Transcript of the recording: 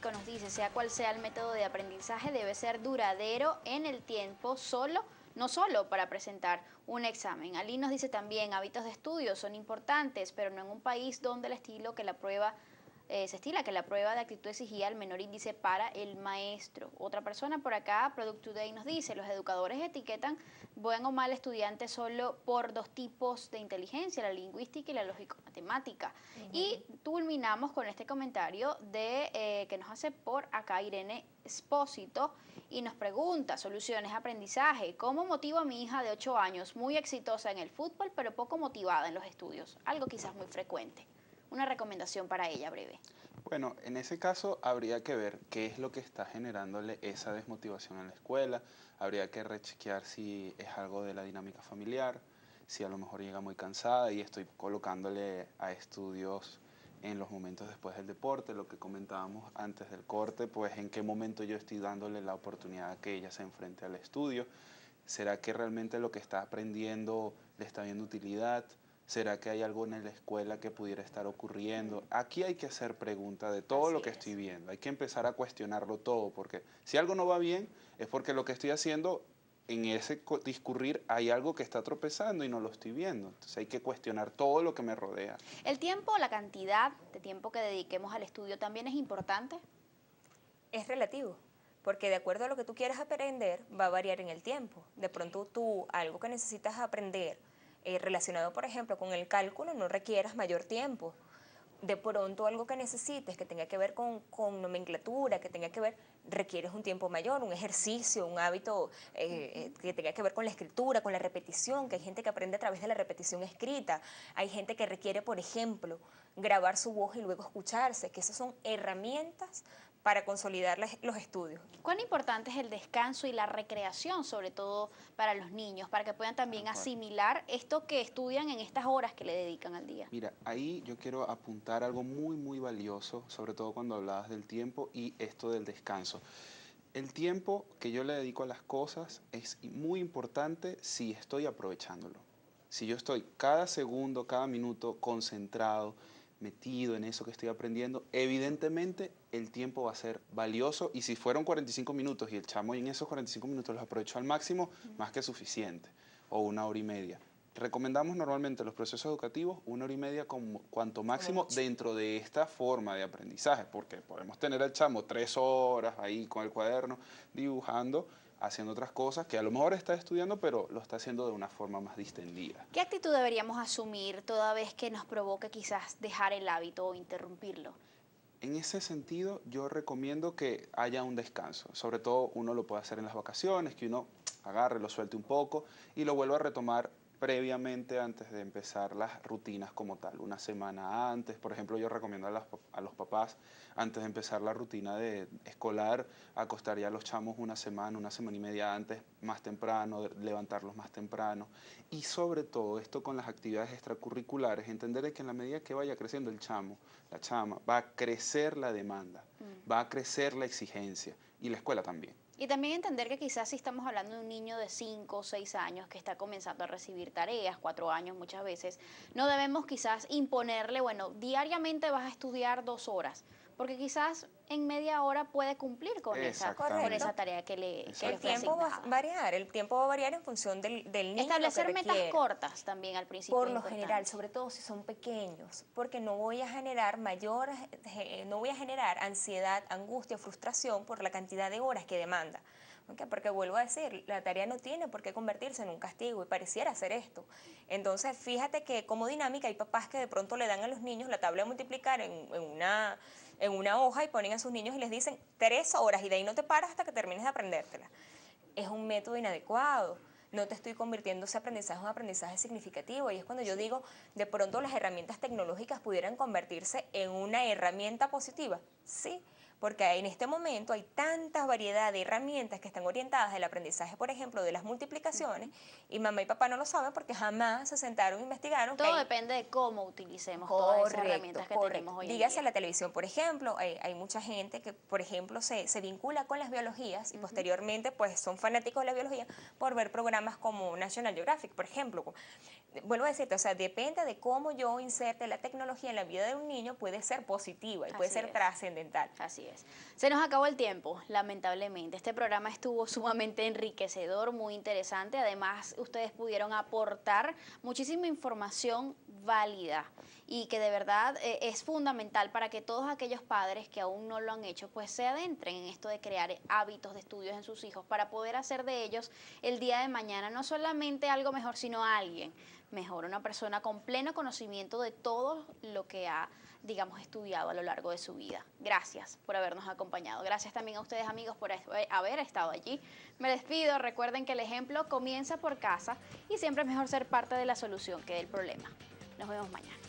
Francisco nos dice, sea cual sea el método de aprendizaje, debe ser duradero en el tiempo, no solo para presentar un examen. Ali nos dice también, hábitos de estudio son importantes, pero no en un país donde se estila que la prueba de actitud exigía el menor índice para el maestro. Otra persona por acá, Product Today, nos dice, los educadores etiquetan buen o mal estudiante solo por dos tipos de inteligencia, la lingüística y la lógico-matemática. Y culminamos con este comentario que nos hace por acá Irene Espósito y nos pregunta, soluciones, aprendizaje, ¿cómo motivo a mi hija de 8 años, muy exitosa en el fútbol, pero poco motivada en los estudios? Algo quizás muy frecuente. Una recomendación para ella breve. Bueno, en ese caso habría que ver qué es lo que está generándole esa desmotivación en la escuela. Habría que rechequear si es algo de la dinámica familiar, si a lo mejor llega muy cansada y estoy colocándole a estudios en los momentos después del deporte, lo que comentábamos antes del corte, pues en qué momento yo estoy dándole la oportunidad a que ella se enfrente al estudio. ¿Será que realmente lo que está aprendiendo le está viendo utilidad? ¿Será que hay algo en la escuela que pudiera estar ocurriendo? Aquí hay que hacer preguntas de todo lo que estoy viendo. Hay que empezar a cuestionarlo todo, porque si algo no va bien, es porque lo que estoy haciendo, en ese discurrir, hay algo que está tropezando y no lo estoy viendo. Entonces hay que cuestionar todo lo que me rodea. ¿El tiempo, la cantidad de tiempo que dediquemos al estudio también es importante? Es relativo, porque de acuerdo a lo que tú quieras aprender, va a variar en el tiempo. De pronto tú, algo que necesitas aprender, relacionado, por ejemplo, con el cálculo, no requieras mayor tiempo. De pronto algo que necesites, que tenga que ver con nomenclatura, que tenga que ver, requieres un tiempo mayor, un ejercicio, un hábito que tenga que ver con la escritura, con la repetición, que hay gente que aprende a través de la repetición escrita, hay gente que requiere, por ejemplo, grabar su voz y luego escucharse, que esas son herramientas para consolidar los estudios. ¿Cuán importante es el descanso y la recreación, sobre todo para los niños, para que puedan también asimilar esto que estudian en estas horas que le dedican al día? Mira, ahí yo quiero apuntar algo muy, muy valioso, sobre todo cuando hablabas del tiempo y esto del descanso. El tiempo que yo le dedico a las cosas es muy importante si estoy aprovechándolo. Si yo estoy cada segundo, cada minuto concentrado, metido en eso que estoy aprendiendo, evidentemente el tiempo va a ser valioso y si fueron 45 minutos y el chamo en esos 45 minutos los aprovechó al máximo, más que suficiente, o 1 hora y media. Recomendamos normalmente los procesos educativos 1 hora y media como cuanto máximo dentro de esta forma de aprendizaje, porque podemos tener al chamo 3 horas ahí con el cuaderno dibujando, haciendo otras cosas que a lo mejor está estudiando, pero lo está haciendo de una forma más distendida. ¿Qué actitud deberíamos asumir toda vez que nos provoque quizás dejar el hábito o interrumpirlo? En ese sentido, yo recomiendo que haya un descanso. Sobre todo uno lo puede hacer en las vacaciones, que uno agarre, lo suelte un poco y lo vuelva a retomar previamente antes de empezar las rutinas como tal. Una semana antes, por ejemplo, yo recomiendo a los papás, antes de empezar la rutina de escolar, acostar ya a los chamos una semana y media antes, más temprano, levantarlos más temprano. Y sobre todo esto con las actividades extracurriculares, entender que en la medida que vaya creciendo el chamo, la chama, va a crecer la demanda, va a crecer la exigencia y la escuela también. Y también entender que quizás si estamos hablando de un niño de 5 o 6 años que está comenzando a recibir tareas, 4 años muchas veces, no debemos quizás imponerle, bueno, diariamente vas a estudiar 2 horas, porque quizás en media hora puede cumplir con esa tarea que le fue El tiempo va a variar, el tiempo va a variar en función del niño. Establecer metas cortas también al principio. Por lo general, sobre todo si son pequeños, porque no voy a generar ansiedad, angustia, frustración por la cantidad de horas que demanda. ¿Okay? Porque vuelvo a decir, la tarea no tiene por qué convertirse en un castigo y pareciera ser esto. Entonces, fíjate que como dinámica hay papás que de pronto le dan a los niños la tabla de multiplicar en una hoja y ponen a sus niños y les dicen 3 horas y de ahí no te paras hasta que termines de aprendértela. Es un método inadecuado. No te estoy convirtiendo ese aprendizaje en un aprendizaje significativo. Y es cuando yo digo, de pronto las herramientas tecnológicas pudieran convertirse en una herramienta positiva. Sí, porque en este momento hay tanta variedad de herramientas que están orientadas al aprendizaje, por ejemplo, de las multiplicaciones, y mamá y papá no lo saben porque jamás se sentaron e investigaron. Todo depende de cómo utilicemos todas esas herramientas que tenemos hoy en día. Dígase la televisión, por ejemplo, hay mucha gente que, por ejemplo, se vincula con las biologías y posteriormente pues son fanáticos de la biología por ver programas como National Geographic, por ejemplo. vuelvo a decirte, o sea, depende de cómo yo inserte la tecnología en la vida de un niño, puede ser positiva y puede ser trascendental. Así es. Se nos acabó el tiempo, lamentablemente. Este programa estuvo sumamente enriquecedor, muy interesante. Además, ustedes pudieron aportar muchísima información válida y que de verdad es fundamental para que todos aquellos padres que aún no lo han hecho, pues se adentren en esto de crear hábitos de estudios en sus hijos para poder hacer de ellos el día de mañana no solamente algo mejor, sino alguien mejor, una persona con pleno conocimiento de todo lo que ha, digamos, estudiado a lo largo de su vida. Gracias por habernos acompañado. Gracias también a ustedes, amigos, por haber estado allí. Me despido. Recuerden que el ejemplo comienza por casa y siempre es mejor ser parte de la solución que del problema. Nos vemos mañana.